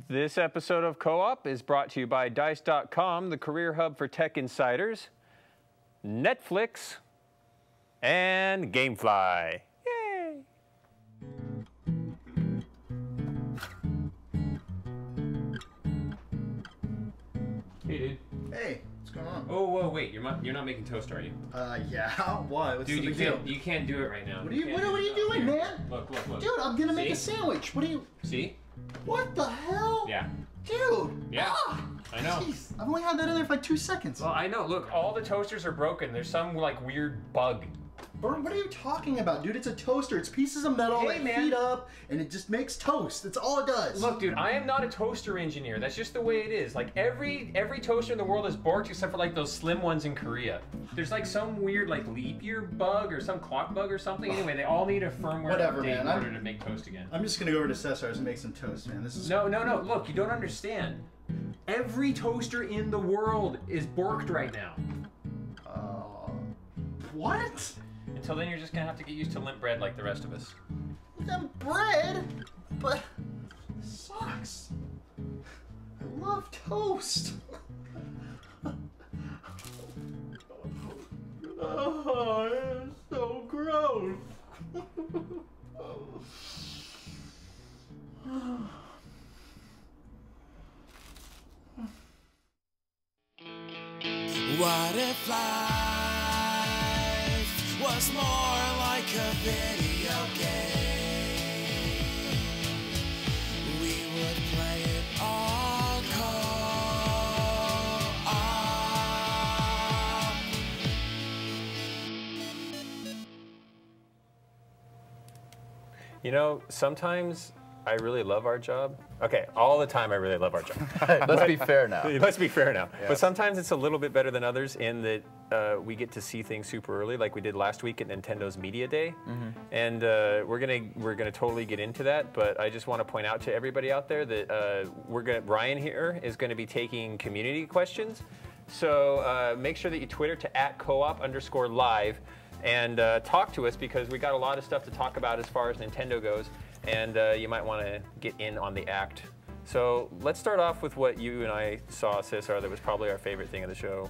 This episode of Co-op is brought to you by Dice.com, the career hub for tech insiders, Netflix, and Gamefly. Yay! Hey, dude. Hey, what's going on? Oh, whoa, wait. You're not making toast, are you? Yeah. Why? What's Dude, the big deal? You can't do it right now. What are you doing, man? Look. Dude, I'm gonna make a sandwich. What are you? See? What the hell? Yeah. Dude. Yeah. I know. Jeez, I've only had that in there for like 2 seconds. Well, I know. Look, all the toasters are broken. There's some like weird bug. Bert, what are you talking about, dude? It's a toaster. It's pieces of metal that heat up, and it just makes toast. That's all it does. Look, dude, I am not a toaster engineer. That's just the way it is. Like every toaster in the world is borked except for like those slim ones in Korea. There's like some weird like leap year bug or some clock bug or something. Anyway, they all need a firmware update in order to make toast again. I'm just gonna go over to Successor and make some toast, man. This is no. Look, you don't understand. Every toaster in the world is borked right now. What? Until then, you're just gonna have to get used to limp bread like the rest of us. Limp bread? But it sucks. I love toast. Oh, it's so gross. What if life was more like a video game? We would play it all co-op. You know, sometimes I really love our job. Okay, all the time I really love our job. Let's be fair now. Let's be fair now. Yes. But sometimes it's a little bit better than others in that we get to see things super early, like we did last week at Nintendo's Media Day. And we're gonna totally get into that. But I just want to point out to everybody out there that Ryan here is going to be taking community questions. So make sure that you Twitter to @coop_live and talk to us because we got a lot of stuff to talk about as far as Nintendo goes. And you might want to get in on the act. So let's start off with what you and I saw, Cesar, that was probably our favorite thing of the show.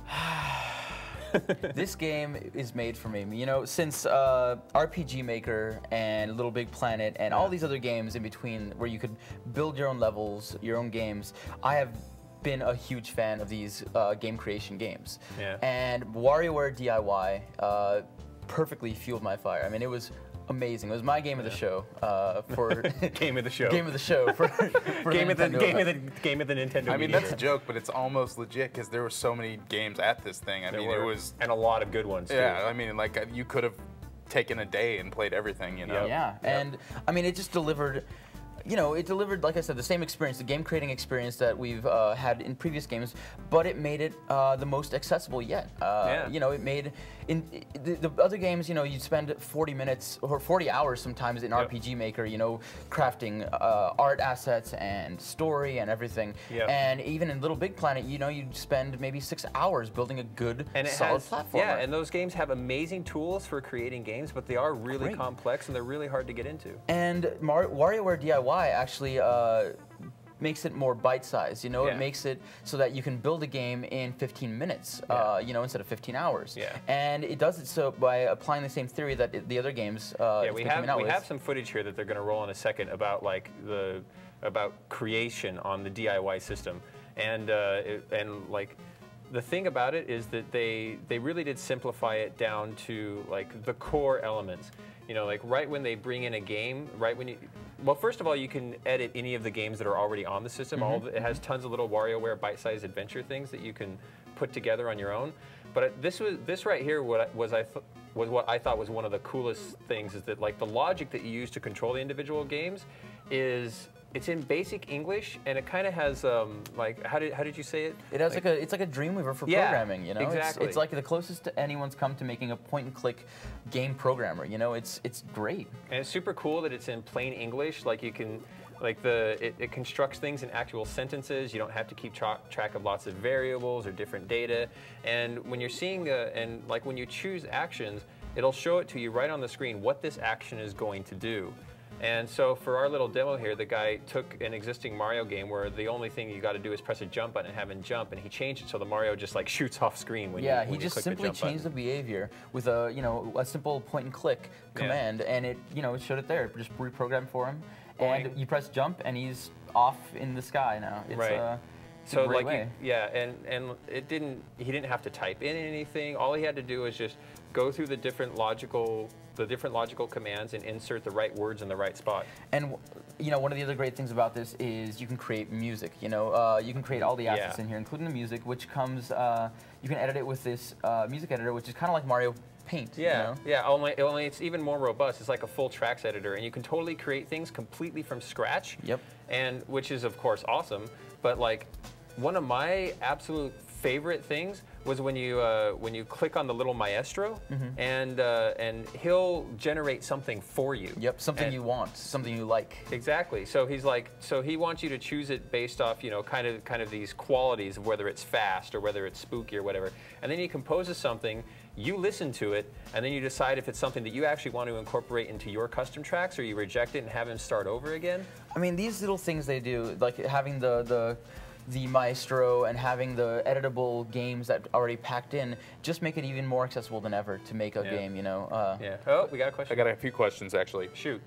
This game is made for me. You know, since RPG Maker and Little Big Planet and all these other games in between where you could build your own levels, your own games, I have been a huge fan of these game creation games. Yeah. And WarioWare D.I.Y. Perfectly fueled my fire. I mean, it was amazing. It was my game of the show for Game of the show. Game of the show for game of the Nintendo. I mean, that's a joke, but it's almost legit because there were so many games at this thing. I mean, it was and a lot of good ones. Yeah, too. I mean, like you could have taken a day and played everything, you know. Yeah, and I mean, it just delivered. You know, it delivered, like I said, the same experience, the game creating experience that we've had in previous games, but it made it the most accessible yet. You know, it made the other games. You know, you'd spend 40 minutes or 40 hours sometimes in RPG Maker. You know, crafting art assets and story and everything. And even in Little Big Planet, you know, you'd spend maybe 6 hours building a good, solid platformer. Yeah, and those games have amazing tools for creating games, but they are really complex and they're really hard to get into. And WarioWare D.I.Y. actually makes it more bite-sized. You know, it makes it so that you can build a game in 15 minutes. You know, instead of 15 hours. And it does it so by applying the same theory that the other games. We have some footage here that they're going to roll in a second about like about creation on the DIY system, and like. The thing about it is that they really did simplify it down to like the core elements. You know, like right when they bring in a game, well, first of all, you can edit any of the games that are already on the system. It has tons of little WarioWare bite-sized adventure things that you can put together on your own. But this right here, what I thought was one of the coolest things is that like the logic that you use to control the individual games it's in basic English, and it kind of has like how did you say it? It has like it's like a Dreamweaver for programming. You know, exactly. It's like the closest anyone's come to making a point-and-click game programmer. You know, it's great. And it's super cool that it's in plain English. Like you can. Like it constructs things in actual sentences. You don't have to keep track of lots of variables or different data. And when you're seeing and like when you choose actions, it'll show it to you right on the screen what this action is going to do. And so for our little demo here, the guy took an existing Mario game where the only thing you got to do is press a jump button and have him jump, and he changed it so the Mario just like shoots off screen when you when he just click simply the jump changed button. the behavior with a simple point and click command, and it it showed it there, just reprogrammed for him. Boing. And you press jump, and he's off in the sky now. It's, Right. it's So a great like way. and he didn't have to type in anything. All he had to do was just go through the different logical commands and insert the right words in the right spot. And one of the other great things about this is you can create music. You can create all the assets in here, including the music, which comes. You can edit it with this music editor, which is kind of like Mario Paint. Yeah, yeah. Only it's even more robust. It's like a full Trax editor, and you can totally create things completely from scratch. Yep. And which is of course awesome. But like, one of my absolute favorite things was when you click on the little maestro, and he'll generate something for you. Yep, something you want, something you like. Exactly. So he wants you to choose it based off, kind of these qualities of whether it's fast or whether it's spooky or whatever. And then he composes something, you listen to it, and then you decide if it's something that you actually want to incorporate into your custom tracks, or you reject it and have him start over again. I mean, these little things they do, like having the maestro and having the editable games that already packed in, just make it even more accessible than ever to make a game. Yeah. Oh, we got a question. I got a few questions actually. Shoot.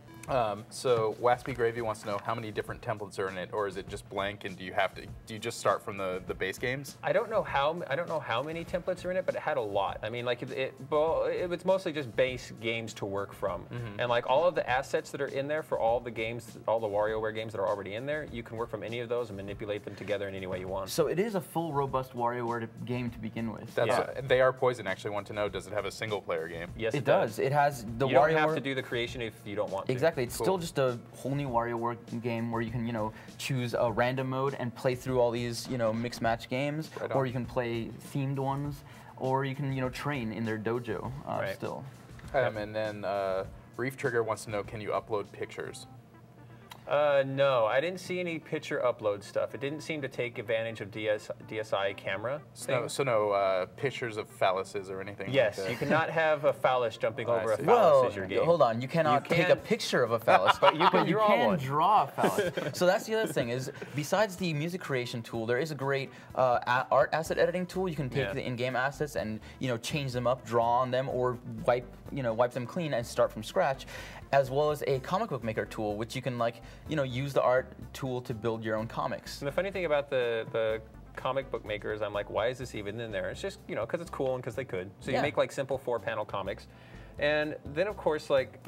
So Waspy Gravy wants to know how many different templates are in it, or is it just blank? And do you just start from the base games? I don't know how many templates are in it, but it had a lot. I mean, like it was mostly just base games to work from, and like all of the assets that are in there for all the games, all the WarioWare games that are already in there, you can work from any of those and manipulate them together in any way you want. So it is a full, robust WarioWare game to begin with. They Are Poison actually want to know, does it have a single player game? Yes, it does. It has the you WarioWare. You don't have to do the creation if you don't want to. Exactly. It's still just a whole new WarioWare game where you can, choose a random mode and play through all these, mixed match games, or you can play themed ones, or you can, train in their dojo still. And then Reef Trigger wants to know, can you upload pictures? No, I didn't see any picture upload stuff. It didn't seem to take advantage of DSi camera. So no pictures of phalluses or anything yes, like that? You cannot have a phallus jumping over a phallus well, as your game. Hold on, you cannot take a picture of a phallus, but you can draw a phallus. So that's the other thing is, besides the music creation tool, there is a great art asset editing tool. You can take the in-game assets and change them up, draw on them, or wipe them clean and start from scratch, as well as a comic book maker tool, which you can use the art tool to build your own comics. And the funny thing about the comic book makers, I'm like, why is this even in there? It's just, because it's cool and because they could. So you make like simple 4-panel comics. And then of course, like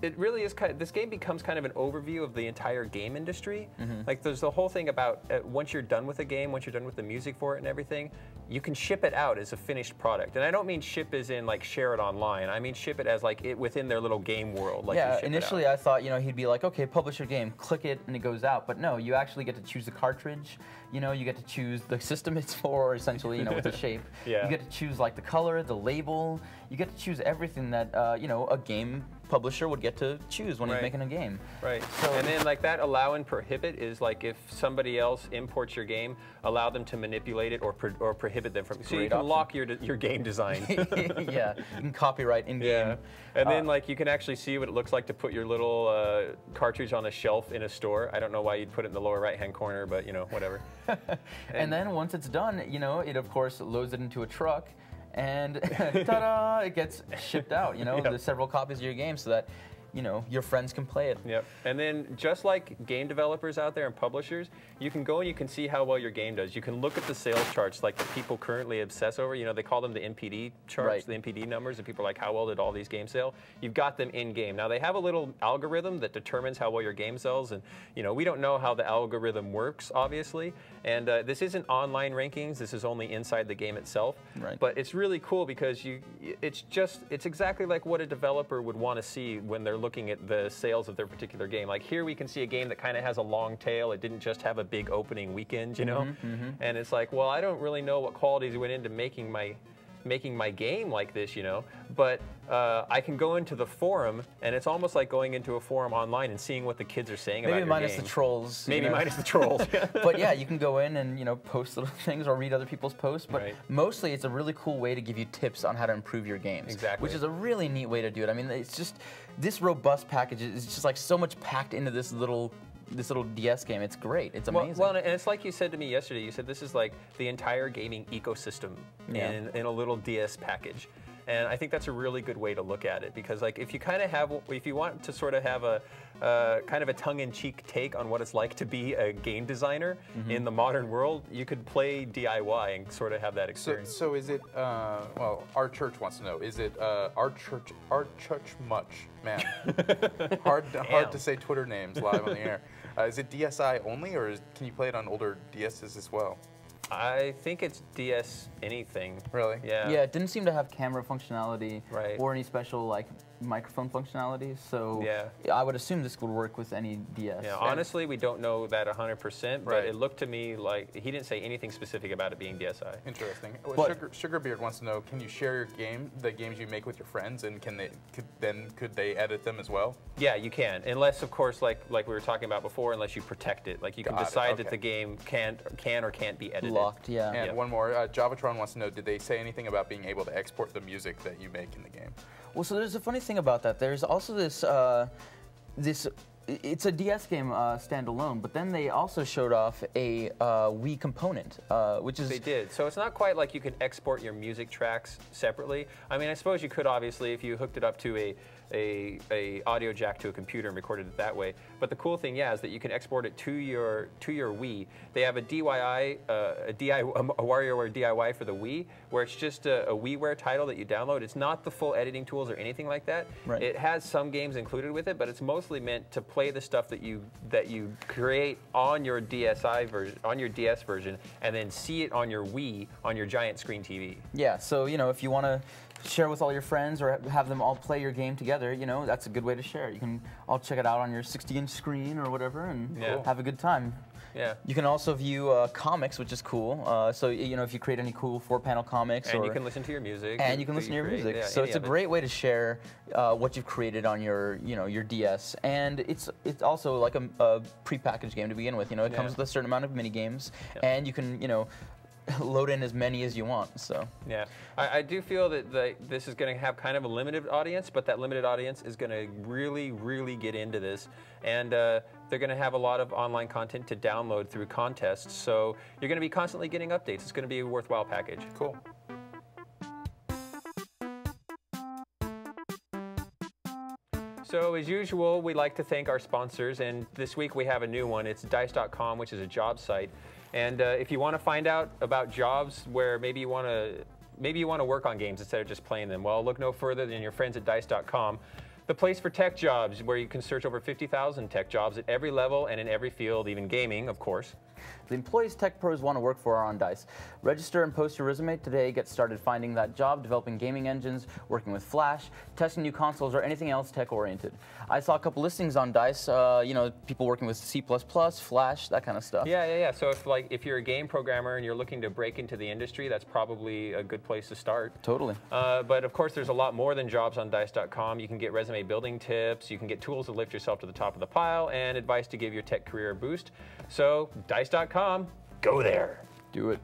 it really is this game becomes kind of an overview of the entire game industry. Like there's the whole thing about once you're done with a game, once you're done with the music for it and everything, you can ship it out as a finished product. And I don't mean ship as in like share it online. I mean ship it as like within their little game world. Like yeah, initially I thought he'd be like, okay, publish your game, click it, and it goes out. But no, you actually get to choose the cartridge. You get to choose the system it's for, essentially, with the shape. You get to choose like the color, the label. You get to choose everything that a game publisher would get to choose when he's making a game. Right. So, and then like that allow and prohibit is like if somebody else imports your game, allow them to manipulate it or prohibit them from. So you can lock your game design. Yeah, you can copyright in game. Yeah. And then like you can actually see what it looks like to put your little cartridge on a shelf in a store. I don't know why you'd put it in the lower right-hand corner, but whatever. And then once it's done, it of course loads it into a truck. And ta-da! It gets shipped out. There's several copies of your game so that your friends can play it. Yep. And then just like game developers out there and publishers, you can go and you can see how well your game does. You can look at the sales charts like that people currently obsess over. They call them the NPD charts, the NPD numbers, and people are like, how well did all these games sell? You've got them in game. Now they have a little algorithm that determines how well your game sells, and we don't know how the algorithm works, obviously. And this isn't online rankings. This is only inside the game itself. Right. But it's really cool because it's exactly like what a developer would want to see when they're looking at the sales of their particular game. Like here we can see a game that kind of has a long tail. It didn't just have a big opening weekend, And it's like, well, I don't really know what qualities went into making my making my game like this, you know, but I can go into the forum, and it's almost like going into a forum online and seeing what the kids are saying about your game. Maybe minus the trolls. Maybe minus the trolls. But yeah, you can go in and, you know, post little things or read other people's posts. But Right. mostly, it's a really cool way to give you tips on how to improve your games. Exactly. Which is a really neat way to do it. I mean, it's just this robust package is just like so much packed into this little DS game. It's great. It's amazing. Well, and it's like you said to me yesterday. You said this is like the entire gaming ecosystem in a little DS package. And I think that's a really good way to look at it, because like if you want to sort of have a kind of a tongue-in-cheek take on what it's like to be a game designer in the modern world, you could play DIY and sort of have that experience. So is it, well, our church wants to know, is it our church much? Man, hard to say Twitter names live on the air. Is it DSi only, or can you play it on older DSs as well? I think it's DS anything. Really? Yeah. Yeah, it didn't seem to have camera functionality Right. or any special like microphone functionality. So Yeah. I would assume this would work with any DS. Yeah, honestly, we don't know that 100%, but Right. it looked to me like he didn't say anything specific about it being DSi. Interesting. But- Sugarbeard wants to know: can you share your the games you make with your friends, and could they edit them as well? Yeah, you can, unless, of course, like we were talking about before, unless you protect it. Like you can Got it, decide that okay. the game can or can't be edited. Locked, yeah. And Yeah. one more, Javatron wants to know: did they say anything about being able to export the music that you make in the game? Well, so there's a funny thing about that. There's also this, it's a DS game standalone, but then they also showed off a Wii component, which is... They did. So it's not quite like you can export your music tracks separately. I mean, I suppose you could, obviously, if you hooked it up to a audio jack to a computer and recorded it that way. But the cool thing, yeah, is that you can export it to your Wii. They have a WarioWare D.I.Y for the Wii, where it's just a WiiWare title that you download. It's not the full editing tools or anything like that. Right. It has some games included with it, but it's mostly meant to play the stuff that you create on your DSi version, on your DS version, and then see it on your Wii on your giant screen TV. Yeah, so, you know, if you want to share with all your friends or have them all play your game together, you know, that's a good way to share. You can all check it out on your 60-inch screen or whatever and Yeah. have a good time. Yeah. You can also view comics, which is cool. So, you know, if you create any cool 4-panel comics, And you can listen to your music. and you can listen to your create. music. Yeah, So any it's a of it. great way to share what you've created on your, you know, your DS. And it's also like a prepackaged game to begin with. You know, it comes Yeah. with a certain amount of mini games, Yeah. and you can, you know, load in as many as you want. So Yeah, I do feel that this is going to have kind of a limited audience, but that limited audience is going to really, really get into this. And they're going to have a lot of online content to download through contests. So you're going to be constantly getting updates. It's going to be a worthwhile package. Cool. So as usual, we like to thank our sponsors, and this week we have a new one. It's Dice.com, which is a job site. And if you want to find out about jobs where maybe you want to work on games instead of just playing them, well, look no further than your friends at Dice.com, the place for tech jobs, where you can search over 50,000 tech jobs at every level and in every field, even gaming, of course. the employees tech pros want to work for are on DICE. Register and post your resume today. Get started finding that job, developing gaming engines, working with Flash, testing new consoles, or anything else tech-oriented. I saw a couple listings on DICE, you know, people working with C++, Flash, that kind of stuff. Yeah. So if you're a game programmer and you're looking to break into the industry, that's probably a good place to start. Totally. But of course, there's a lot more than jobs on Dice.com. You can get resume building tips, you can get tools to lift yourself to the top of the pile, and advice to give your tech career a boost. So Dice.com, go there. Do it.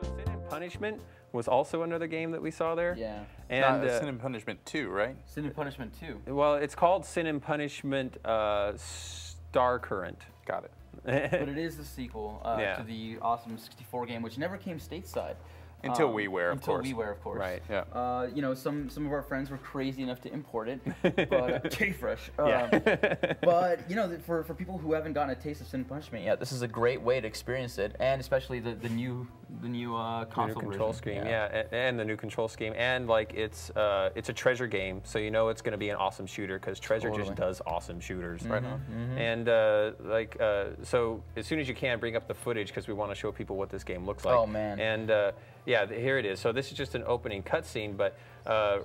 So Sin and Punishment was also another game that we saw there. Yeah. And Sin and Punishment 2, right? Sin and Punishment 2. well, it's called Sin and Punishment Star Current. Got it. But it is the sequel Yeah. to the awesome 64 game, which never came stateside. Until WiiWare, of course. Until WiiWare, of course. Right. Yeah. You know, some of our friends were crazy enough to import it, but J-Fresh. Yeah. But you know, for people who haven't gotten a taste of Sin and Punishment yet, this is a great way to experience it, and especially the new console control version. scheme, and the new control scheme, and like it's a treasure game, so you know it's going to be an awesome shooter because Treasure just does awesome shooters. Right on. And so as soon as you can, bring up the footage because we want to show people what this game looks like. Oh man. And yeah, here it is. So this is just an opening cutscene, but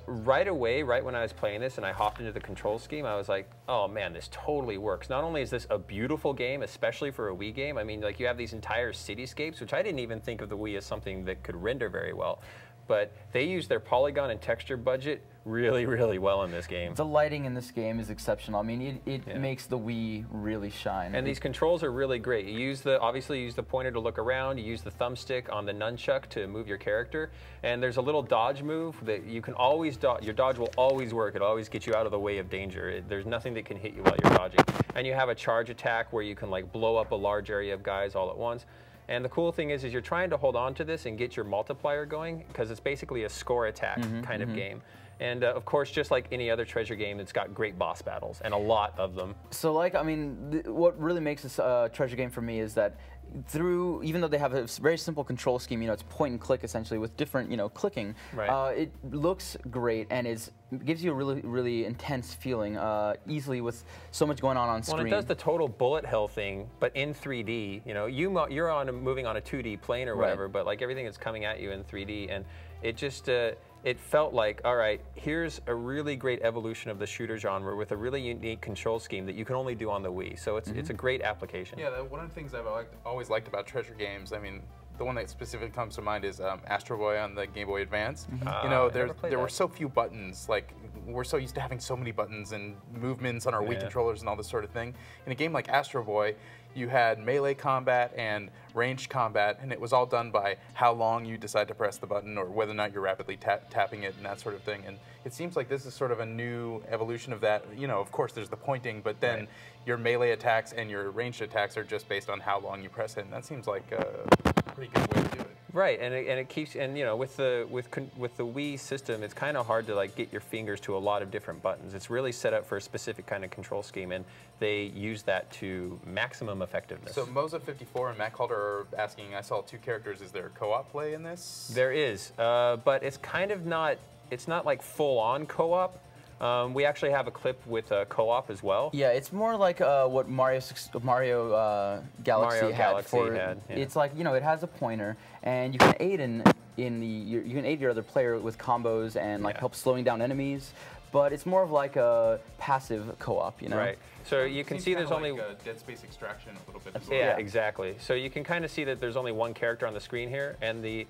right away, right when I was playing this and I hopped into the control scheme, I was like, oh man, this totally works. Not only is this a beautiful game, especially for a Wii game, I mean, like you have these entire cityscapes, which I didn't even think of the Wii as something that could render very well. But they use their polygon and texture budget really, really well in this game. The lighting in this game is exceptional. I mean, it makes the Wii really shine. And these controls are really great. You use obviously you use the pointer to look around. You use the thumbstick on the nunchuck to move your character. And there's a little dodge move that you can always dodge. Your dodge will always work. It'll always get you out of the way of danger. There's nothing that can hit you while you're dodging. And you have a charge attack where you can like blow up a large area of guys all at once. And the cool thing is you're trying to hold on to this and get your multiplier going because it's basically a score attack kind of game. And of course, just like any other Treasure game, it's got great boss battles and a lot of them. So like, I mean, what really makes this Treasure game for me is that even though they have a very simple control scheme, you know, it's point and click essentially with different, you know, clicking. Right. It looks great and gives you a really, really intense feeling easily with so much going on screen. Well, it does the total bullet hell thing, but in 3D. You know, you're moving on a 2D plane or whatever, but like everything is coming at you in 3D, and it just it felt like, all right, here's a really great evolution of the shooter genre with a really unique control scheme that you can only do on the Wii. So it's a great application. Yeah, one of the things I've always liked about Treasure games, I mean, the one that specifically comes to mind is Astro Boy on the Game Boy Advance. You know, there were so few buttons. Like, we're so used to having so many buttons and movements on our Wii controllers and all this sort of thing. In a game like Astro Boy, you had melee combat and ranged combat, and it was all done by how long you decide to press the button or whether or not you're rapidly tapping it and that sort of thing. And it seems like this is sort of a new evolution of that. You know, of course, there's the pointing, but then your melee attacks and your ranged attacks are just based on how long you press it, and that seems like a pretty good way to do it. Right, and it keeps, and you know, with the Wii system, it's kind of hard to like get your fingers to a lot of different buttons. It's really set up for a specific kind of control scheme, and they use that to maximum effectiveness. So Moza54 and Matt Calder are asking, I saw 2 characters, is there co-op play in this? There is, but it's kind of not, it's not like full-on co-op. We actually have a clip with co-op as well. Yeah, it's more like what Mario Galaxy had. It's like, you know, it has a pointer, and you can aid you can aid your other player with combos and like help slowing down enemies. But it's more of like a passive co-op, you know. Right. So you can see there's only Dead Space Extraction a little bit as well. Yeah, exactly. So you can kind of see that there's only one character on the screen here, and the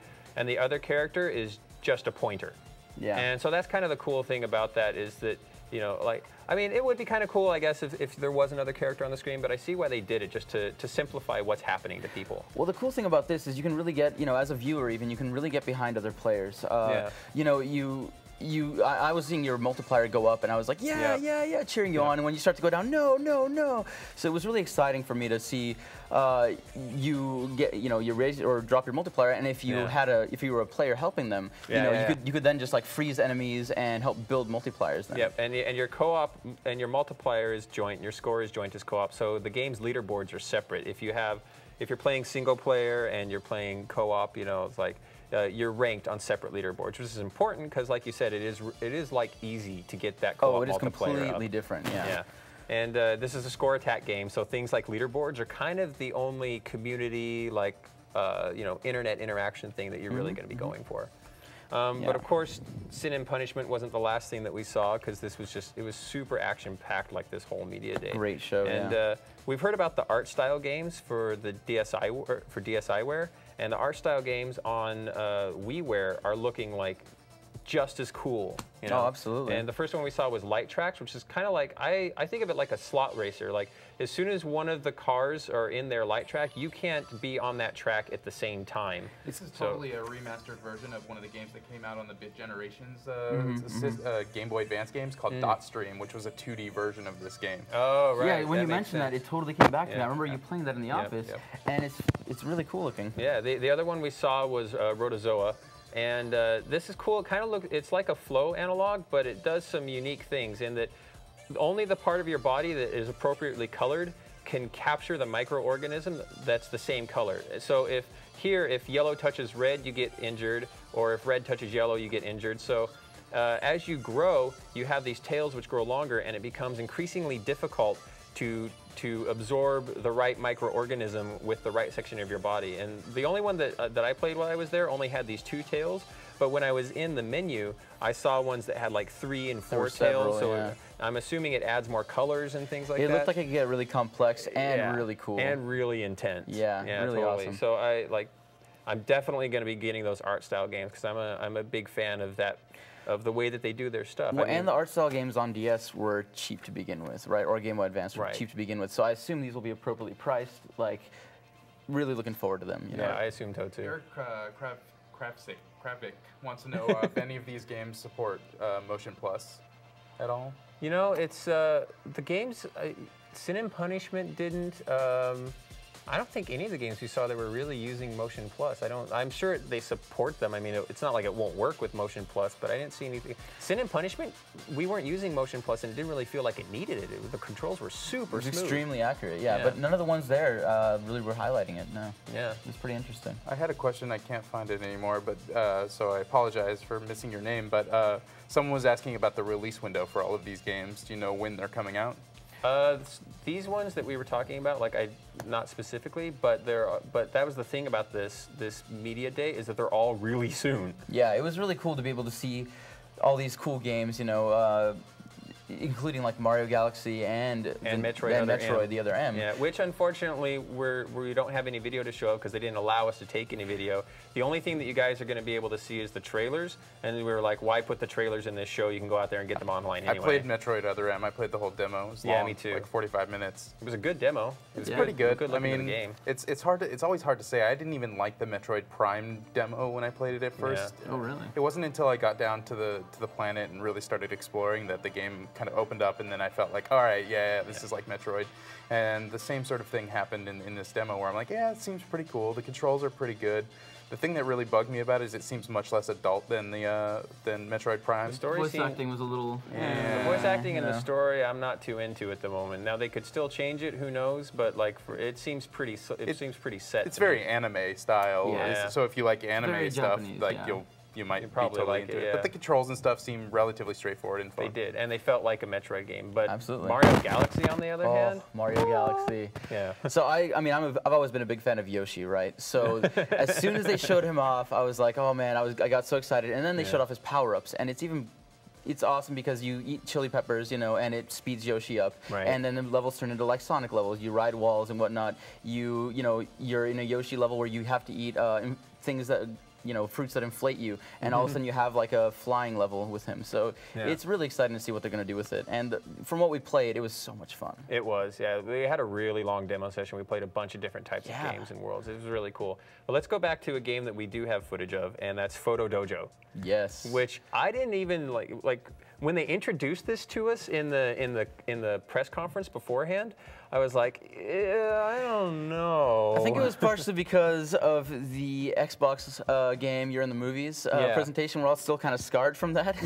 other character is just a pointer. Yeah. And so that's kind of the cool thing about that is that, you know, like, I mean, it would be kind of cool, I guess, if there was another character on the screen, but I see why they did it, just to simplify what's happening to people. Well, the cool thing about this is you can really get, you know, as a viewer even, you can really get behind other players. You know, I was seeing your multiplier go up, and I was like, yeah, cheering you on. And when you start to go down, no. So it was really exciting for me to see you get, you know, you raise or drop your multiplier, and if you if you were a player helping them, you could then just like freeze enemies and help build multipliers. Then. Yep, and your co-op and your multiplier is joint, your score is joint as co-op. So the game's leaderboards are separate. If you're playing single player and you're playing co-op, you know, it's like. You're ranked on separate leaderboards, which is important because, like you said, it is like easy to get that co-op multiplayer. Oh, it is completely different. Yeah. And this is a score attack game, so things like leaderboards are kind of the only community, like you know, internet interaction thing that you're really going to be going for. But of course, Sin and Punishment wasn't the last thing that we saw because this was it was super action-packed like this whole media day. Great show. And we've heard about the art style games for the DSiWare, and the art style games on WiiWare are looking like just as cool. You know? Oh, absolutely. And the first one we saw was Light Trax, which is kind of like, I think of it like a slot racer. Like, as soon as one of the cars are in their light track, you can't be on that track at the same time. This is totally a remastered version of one of the games that came out on the Bit Generations Game Boy Advance games called Dot Stream, which was a 2D version of this game. Oh, right. Yeah, when you mentioned that, it totally came back to me. I remember you playing that in the office, and it's really cool looking. Yeah, the other one we saw was Rotozoa. And this is cool. It kind of it's like a flow analog, but it does some unique things in that only the part of your body that is appropriately colored can capture the microorganism that's the same color. So if yellow touches red, you get injured, or if red touches yellow, you get injured. So as you grow, you have these tails which grow longer, and it becomes increasingly difficult to absorb the right microorganism with the right section of your body. And the only one that I played while I was there only had these 2 tails, but when I was in the menu, I saw ones that had like 3 and 4 tails, so I'm assuming it adds more colors and things like that. It looked like it could get really complex and really cool. And really intense. Yeah, really totally. awesome. So I'm definitely going to be getting those art style games because I'm a big fan of that, of the way that they do their stuff. Well, and the art style games on DS were cheap to begin with, right? Or Game Boy Advance were cheap to begin with. So I assume these will be appropriately priced. Like, really looking forward to them. You know? Yeah, I assume so too. Eric Kravik wants to know if any of these games support Motion Plus at all. You know, it's the games. Sin and Punishment didn't. I don't think any of the games we saw that were really using Motion Plus. I'm sure they support them. I mean, it's not like it won't work with Motion Plus, but I didn't see anything. Sin and Punishment, we weren't using Motion Plus, and it didn't really feel like it needed it. The controls were super smooth. Extremely accurate, yeah. But none of the ones there really were highlighting it. No. Yeah. It's pretty interesting. I had a question. I can't find it anymore, but so I apologize for missing your name. But someone was asking about the release window for all of these games. Do you know when they're coming out? These ones that we were talking about, not specifically, but that was the thing about this media day, is that they're all really soon. Yeah, it was really cool to be able to see all these cool games, you know, including like Mario Galaxy and Metroid the Other M. Yeah, which unfortunately we don't have any video to show because they didn't allow us to take any video. The only thing that you guys are going to be able to see is the trailers, and we were like, why put the trailers in this show? You can go out there and get them online anyway. I played Metroid Other M. I played the whole demo. It was long, me too. Like 45 minutes. It was a good demo. It was pretty good. Good looking in the game. It's always hard to say. I didn't even like the Metroid Prime demo when I played it at first. Yeah. Oh, really? It wasn't until I got down to the planet and really started exploring that the game kind of opened up, and then I felt like, all right, this is like Metroid. And the same sort of thing happened in this demo where I'm like, yeah, it seems pretty cool. The controls are pretty good. The thing that really bugged me about it is it seems much less adult than Metroid Prime. The voice acting was a little... The voice acting and the story I'm not too into at the moment. Now they could still change it, who knows? But it seems pretty set. It's very anime style. Yeah. So if you like anime stuff, Japanese, you might probably be totally like into it. it. Yeah. But the controls and stuff seem relatively straightforward and fun. They did, and they felt like a Metroid game. But absolutely. Mario Galaxy, on the other hand, Mario Galaxy. Yeah. So I've always been a big fan of Yoshi, right? So as soon as they showed him off, I was like, oh man, I got so excited. And then they showed off his power-ups, and it's awesome because you eat chili peppers, you know, and it speeds Yoshi up. Right. And then the levels turn into like Sonic levels. You ride walls and whatnot. You're in a Yoshi level where you have to eat things that, you know, fruits that inflate you, and all of a sudden you have like a flying level with him. So it's really exciting to see what they're going to do with it. And from what we played, it was so much fun. It was, yeah. We had a really long demo session. We played a bunch of different types of games and worlds. It was really cool. But let's go back to a game that we do have footage of, and that's Photo Dojo. Yes. Which I didn't even like when they introduced this to us in the press conference beforehand. I was like, I don't know. I think it was partially because of the Xbox game You're in the Movies presentation. We're all still kind of scarred from that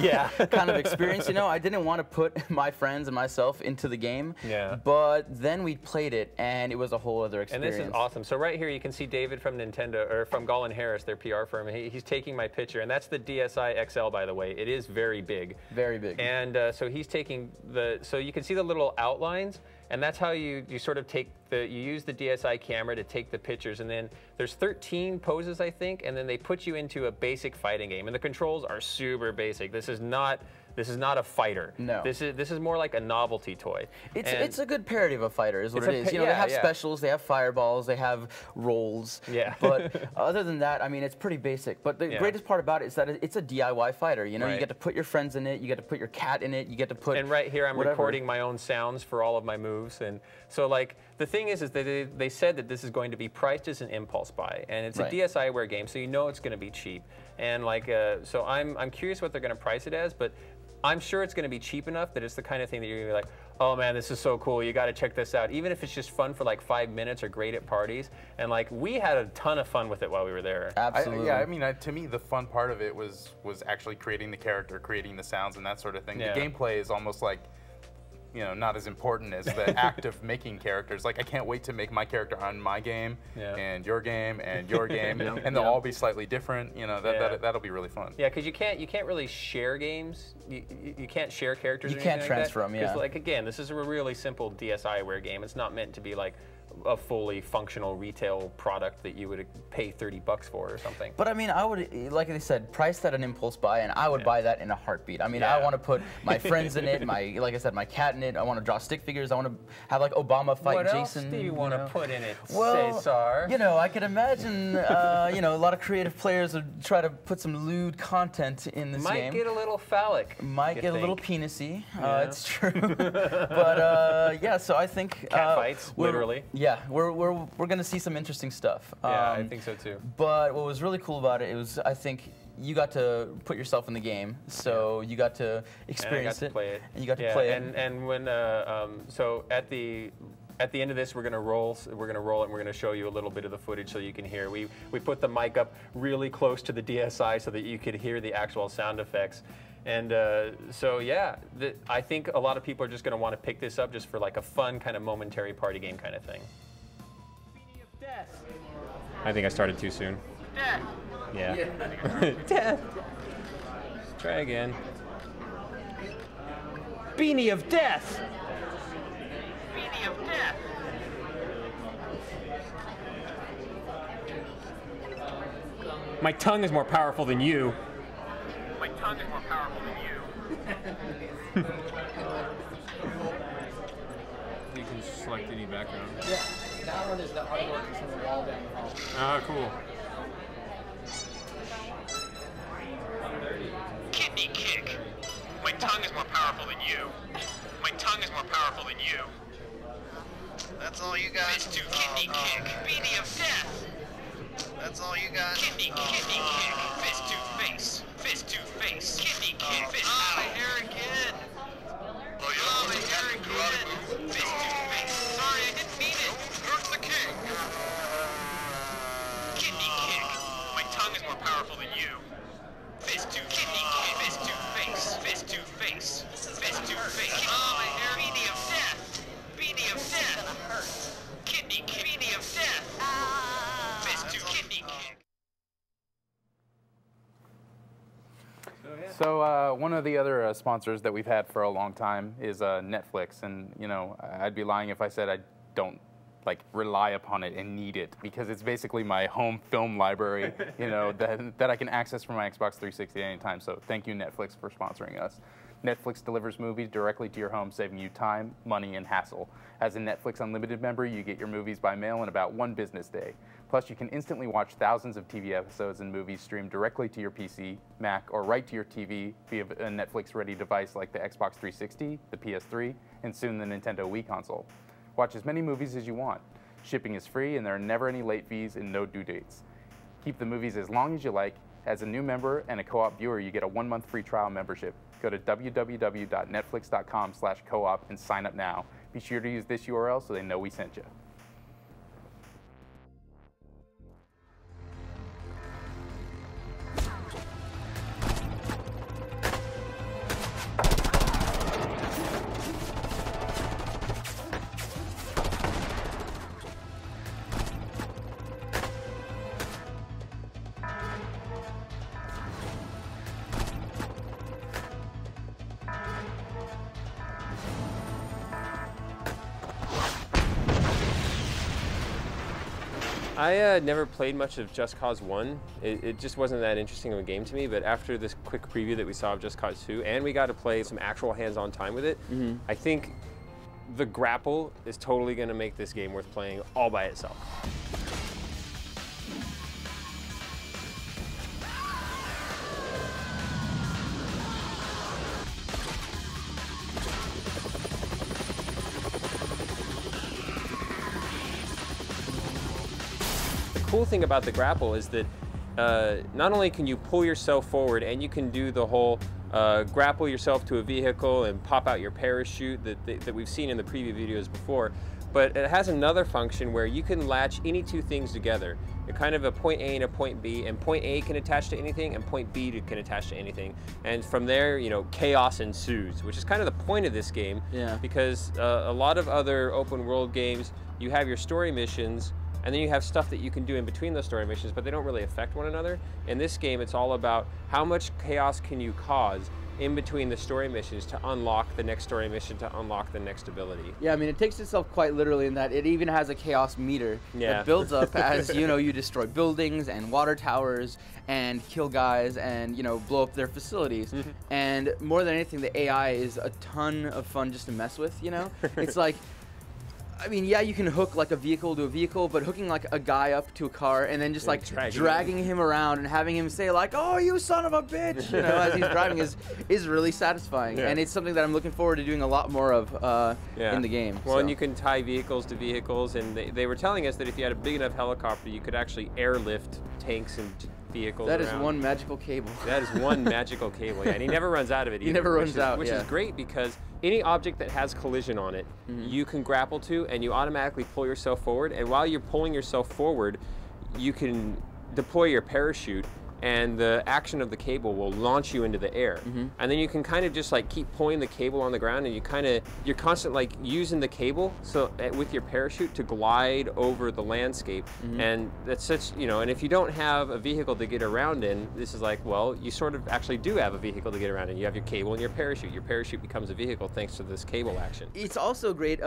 kind of experience. You know, I didn't want to put my friends and myself into the game. Yeah. But then we played it, and it was a whole other experience. And this is awesome. So right here, you can see David from Nintendo, or from Golan Harris, their PR firm. He's taking my picture, and that's the DSi XL, by the way. It is very big. Very big. And so he's taking so you can see the little outlines. And that's how you sort of you use the DSi camera to take the pictures, and then there's 13 poses, I think, and then they put you into a basic fighting game, and the controls are super basic. This is not This is not a fighter. No. This is more like a novelty toy. It's a good parody of a fighter, is what it is. You know, yeah, they have yeah. specials, they have fireballs, they have rolls. Yeah. But other than that, I mean, it's pretty basic. But the greatest part about it is that it's a DIY fighter. You know, you get to put your friends in it, you get to put your cat in it, you get to put. And right here, I'm whatever. recording my own sounds for all of my moves, and so like the thing is that they said that this is going to be priced as an impulse buy, and it's a DSiWare game, so you know it's going to be cheap. And like, so I'm curious what they're going to price it as, but I'm sure it's going to be cheap enough that it's the kind of thing that you're going to be like, oh man, this is so cool, you got to check this out. Even if it's just fun for like 5 minutes or great at parties. And like, we had a ton of fun with it while we were there. Absolutely. I mean, to me, the fun part of it was actually creating the character, creating the sounds and that sort of thing. Yeah. The gameplay is almost like, you know, not as important as the act of making characters. Like, I can't wait to make my character on my game and your game and your game, and they'll all be slightly different. You know, that'll be really fun. Yeah, because you can't really share games. You can't share characters. You or can't anything transfer like that. them. Yeah. Because like again, this is a really simple DSiWare game. It's not meant to be like a fully functional retail product that you would pay $30 for or something. But I mean, I would, like they said, price that an impulse buy, and I would buy that in a heartbeat. I mean, I want to put my friends in it, like I said, my cat in it. I want to draw stick figures. I want to have like Obama fight what Jason. What else do you want to put in it, well, Cesar? You know, I could imagine, you know, a lot of creative players would try to put some lewd content in this game. Might get a little phallic. Might get a little penisy. It's true. But yeah, so I think cat fights, literally. Yeah, we're going to see some interesting stuff. Yeah, I think so too. But what was really cool about it was, I think, you got to put yourself in the game, so you got to experience it, and you got to play it. And when so at the end of this, we're gonna roll it, and we're gonna show you a little bit of the footage so you can hear. We put the mic up really close to the DSi so that you could hear the actual sound effects. And so yeah, I think a lot of people are just gonna want to pick this up just for like a fun kind of momentary party game kind of thing. I think I started too soon. Death. Yeah. Death. Let's try again. Beanie of Death. Beanie of Death. My tongue is more powerful than you. My tongue is more powerful than you. You can select any background. Yeah, that one is the artwork that's on the wall down the hall. Ah, cool. Kidney kick. My tongue is more powerful than you. My tongue is more powerful than you. That's all you got? Fist to kidney kick. Beanie of Death. That's all you got? Kidney kick. Fist to face. Fist to face. Kidney kick. Fist to my hair again. Oh, my hair again. Fist to face. Sorry, I didn't mean it. Hurt the king. Kidney kick. My tongue is more powerful than you. Fist to kidney kick. Fist to face. Fist to face. Fist to face. Oh, my hair. Beanie of Death. Beanie of Death. Kidney kick. Beanie of Death. Fist to kidney kick. So one of the other sponsors that we've had for a long time is Netflix, and you know, I'd be lying if I said I don't like rely upon it and need it, because it's basically my home film library, you know, that I can access from my Xbox 360 at any time. So thank you, Netflix, for sponsoring us. Netflix delivers movies directly to your home, saving you time, money, and hassle. As a Netflix Unlimited member, you get your movies by mail in about 1 business day. Plus, you can instantly watch thousands of TV episodes and movies streamed directly to your PC, Mac, or right to your TV via a Netflix-ready device like the Xbox 360, the PS3, and soon the Nintendo Wii console. Watch as many movies as you want. Shipping is free, and there are never any late fees and no due dates. Keep the movies as long as you like. As a new member and a co-op viewer, you get a 1-month free trial membership. Go to www.netflix.com/co-op and sign up now. Be sure to use this URL so they know we sent you. I never played much of Just Cause 1. It just wasn't that interesting of a game to me, but after this quick quick preview that we saw of Just Cause 2, and we got to play some actual hands-on time with it, I think the grapple is totally going to make this game worth playing all by itself. The cool thing about the grapple is that not only can you pull yourself forward and you can do the whole grapple yourself to a vehicle and pop out your parachute that we've seen in the preview videos before, but it has another function where you can latch any two things together. You're kind of a point A and a point B, and point A can attach to anything and point B can attach to anything. And from there, you know, chaos ensues, which is kind of the point of this game. Yeah. Because a lot of other open world games, you have your story missions, and then you have stuff that you can do in between those story missions, but they don't really affect one another. In this game, it's all about how much chaos can you cause in between the story missions to unlock the next story mission, to unlock the next ability. Yeah, I mean, it takes itself quite literally in that it even has a chaos meter that builds up as, you know, you destroy buildings and water towers and kill guys and, you know, blow up their facilities. And more than anything, the AI is a ton of fun just to mess with, you know? It's like, I mean, yeah, you can hook like a vehicle to a vehicle, but hooking like a guy up to a car and then just like dragging him around and having him say like, "Oh, you son of a bitch," you know, as he's driving is really satisfying. And it's something that I'm looking forward to doing a lot more of in the game. Well, and you can tie vehicles to vehicles, and they were telling us that if you had a big enough helicopter, you could actually airlift tanks and vehicles That around. is one magical cable. That is one magical cable, yeah, and he never runs out of it either. He never runs out, which is great because any object that has collision on it, you can grapple to, and you automatically pull yourself forward, and while you're pulling yourself forward, you can deploy your parachute, and the action of the cable will launch you into the air. And then you can kind of just like keep pulling the cable on the ground, and you're constantly like using the cable so with your parachute to glide over the landscape. And that's such, you know, and if you don't have a vehicle to get around in, this is like, well, you sort of actually do have a vehicle to get around in. You have your cable and your parachute. Your parachute becomes a vehicle thanks to this cable action. It's also great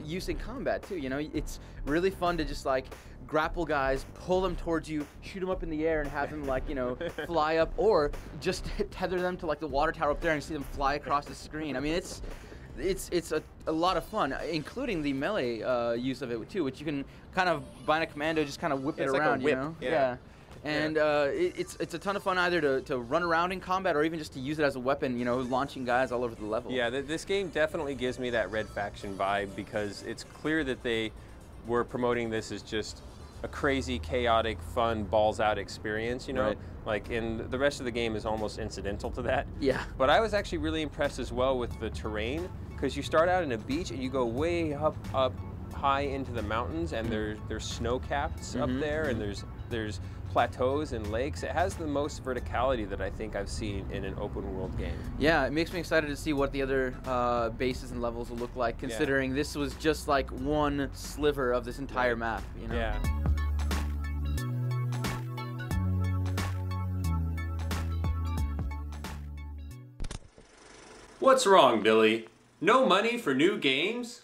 use in combat too, you know? It's really fun to just like grapple guys, pull them towards you, shoot them up in the air and have them like, you know, fly up, or just tether them to like the water tower up there and see them fly across the screen. I mean, it's a lot of fun, including the melee use of it too, which you can kind of bind a commando, just kind of whip it around, like a whip. you know? Yeah. And it's a ton of fun either to run around in combat or even just to use it as a weapon, you know, launching guys all over the level. Yeah, this game definitely gives me that Red Faction vibe because it's clear that they were promoting this as just a crazy, chaotic, fun, balls-out experience, you know? Like, and the rest of the game is almost incidental to that. Yeah. But I was actually really impressed as well with the terrain, because you start out in a beach and you go way up high into the mountains, and there's snow caps up there, and there's plateaus and lakes. It has the most verticality that I think I've seen in an open world game. Yeah, it makes me excited to see what the other bases and levels will look like, considering this was just like one sliver of this entire map, you know? Yeah. What's wrong, Billy? No money for new games?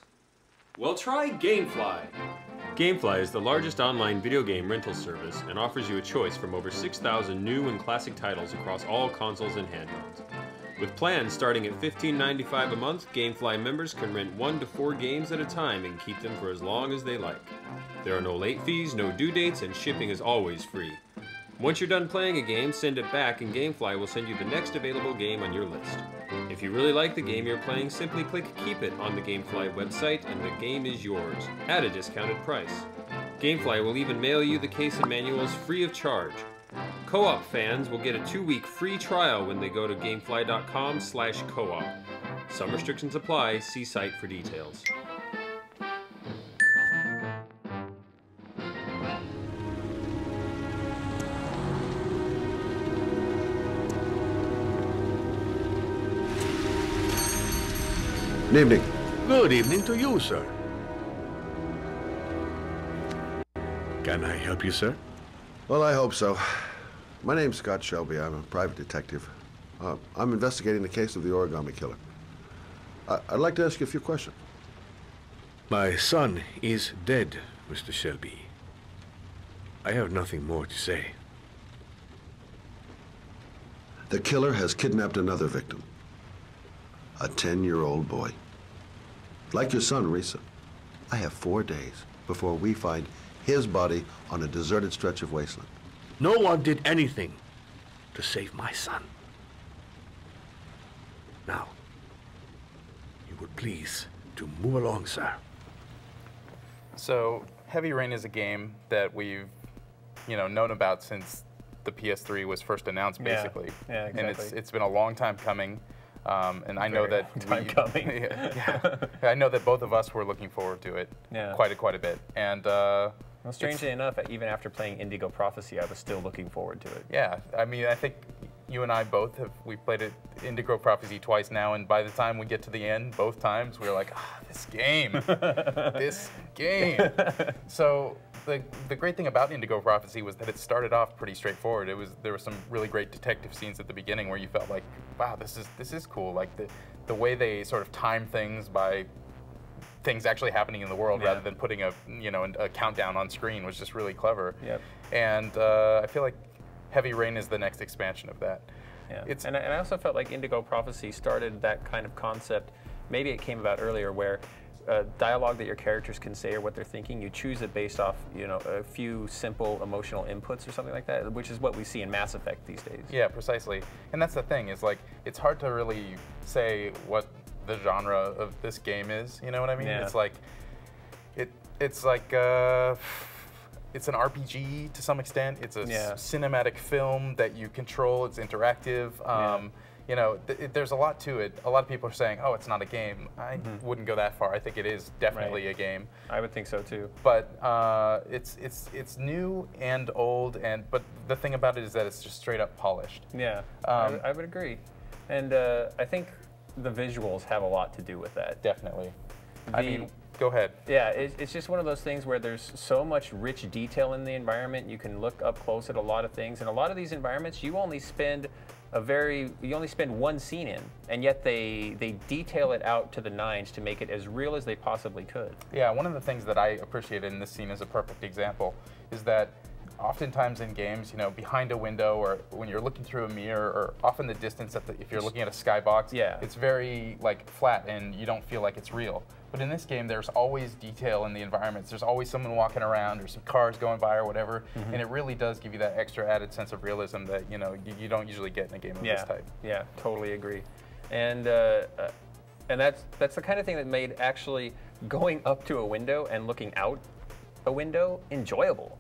Well, try GameFly. GameFly is the largest online video game rental service and offers you a choice from over 6,000 new and classic titles across all consoles and handhelds. With plans starting at $15.95 a month, GameFly members can rent 1 to 4 games at a time and keep them for as long as they like. There are no late fees, no due dates, and shipping is always free. Once you're done playing a game, send it back and GameFly will send you the next available game on your list. If you really like the game you're playing, simply click Keep It on the GameFly website and the game is yours, at a discounted price. GameFly will even mail you the case and manuals free of charge. Co-op fans will get a 2-week free trial when they go to gamefly.com/co-op. Some restrictions apply, see site for details. Good evening. Good evening to you, sir. Can I help you, sir? Well, I hope so. My name's Scott Shelby. I'm a private detective. I'm investigating the case of the origami killer. I'd like to ask you a few questions. My son is dead, Mr. Shelby. I have nothing more to say. The killer has kidnapped another victim, a 10-year-old boy. Like your son, Risa, I have 4 days before we find his body on a deserted stretch of wasteland. No one did anything to save my son. Now, you would please to move along, sir. So, Heavy Rain is a game that we've, known about since the PS3 was first announced, basically. Yeah, exactly. And it's been a long time coming. And I know that coming. I know that both of us were looking forward to it quite a bit. And well, strangely enough, even after playing Indigo Prophecy, I was still looking forward to it. Yeah, I mean, I think you and I both we played it Indigo Prophecy twice now, and by the time we get to the end, both times we're like, this game, this game. So the great thing about Indigo Prophecy was that it started off pretty straightforward. There were some really great detective scenes at the beginning where you felt like, wow, this is cool. Like the way they sort of time things by things actually happening in the world rather than putting a countdown on screen was just really clever. Yep. And I feel like Heavy Rain is the next expansion of that. Yeah. And I also felt like Indigo Prophecy started that kind of concept. Maybe it came about earlier where dialogue that your characters can say or what they're thinking, you choose it based off, a few simple emotional inputs or something like that, which is what we see in Mass Effect these days. Yeah, precisely. And that's the thing, is like, it's hard to really say what the genre of this game is, you know what I mean? Yeah. It's like, it's like, it's an RPG to some extent. It's a cinematic film that you control. It's interactive. There's a lot to it. A lot of people are saying, oh, it's not a game. I wouldn't go that far. I think it is definitely a game. I would think so too. But it's new and old, but the thing about it is that it's just straight up polished. Yeah, I would agree. And I think the visuals have a lot to do with that. Definitely. I mean, go ahead. Yeah, it's just one of those things where there's so much rich detail in the environment. You can look up close at a lot of things, and a lot of these environments you only spend one scene in, and yet they detail it out to the nines to make it as real as they possibly could. Yeah, one of the things that I appreciated in this scene is a perfect example is that oftentimes in games, behind a window or when you're looking through a mirror, or off in the distance if you're looking at a skybox, it's very flat and you don't feel like it's real. But in this game, there's always detail in the environments. There's always someone walking around or some cars going by or whatever, and it really does give you that extra added sense of realism that you don't usually get in a game of this type. Yeah, totally agree. And that's the kind of thing that made actually going up to a window and looking out a window enjoyable.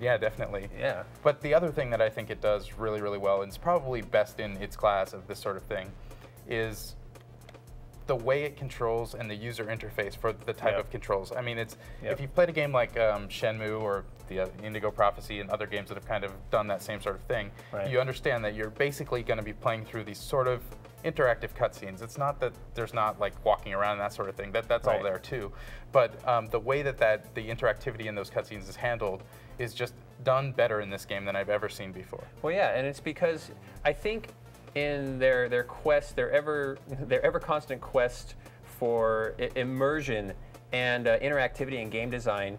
Yeah, definitely. Yeah. But the other thing that I think it does really, really well, and it's probably best in its class of this sort of thing, is the way it controls and the user interface for the type of controls. I mean, if you've played a game like Shenmue or the Indigo Prophecy and other games that have kind of done that same sort of thing, you understand that you're basically going to be playing through these sort of interactive cutscenes. It's not that there's not walking around and that sort of thing. That's all there too. But the way that the interactivity in those cutscenes is handled is just done better in this game than I've ever seen before. Well, yeah, and it's because I think in their quest, their ever constant quest for immersion and interactivity in game design,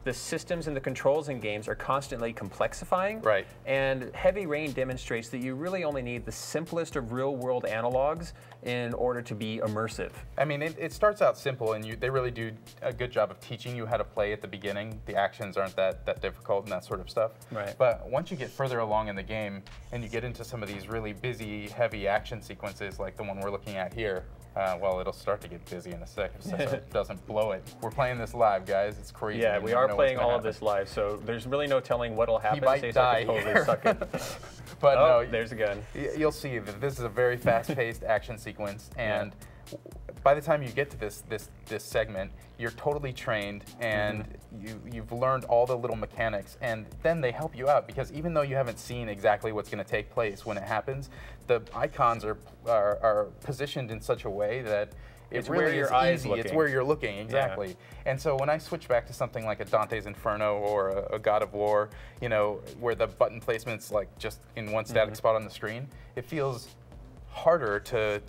the systems and the controls in games are constantly complexifying. Right. And Heavy Rain demonstrates that you really only need the simplest of real-world analogs in order to be immersive. I mean, it starts out simple, and they really do a good job of teaching you how to play at the beginning. The actions aren't that difficult and that sort of stuff. Right. But once you get further along in the game and you get into some of these really busy, heavy action sequences like the one we're looking at here, well, it'll start to get busy in a second if Successor doesn't blow it. We're playing this live, guys. It's crazy. Yeah, we are playing all of this live, so there's really no telling what'll happen. He might die totally suck it. But no, there's a gun. You'll see that this is a very fast-paced action sequence, and by the time you get to this segment, you're totally trained, and you've learned all the little mechanics, and then they help you out, because even though you haven't seen exactly what's going to take place when it happens, the icons are positioned in such a way that it's really where your eyes easy. It's where you're looking, exactly. Yeah. And so when I switch back to something like a Dante's Inferno or a God of War, where the button placement's just in one static spot on the screen, it feels harder to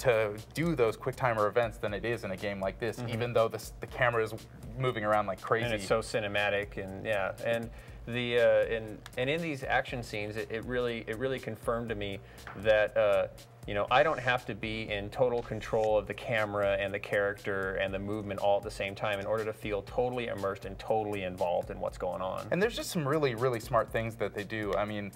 do those quick timer events than it is in a game like this, even though the camera is moving around like crazy. And it's so cinematic, and and in these action scenes, it really confirmed to me that you know, I don't have to be in total control of the camera and the character and the movement all at the same time in order to feel totally immersed and totally involved in what's going on. And there's just some really smart things that they do. I mean,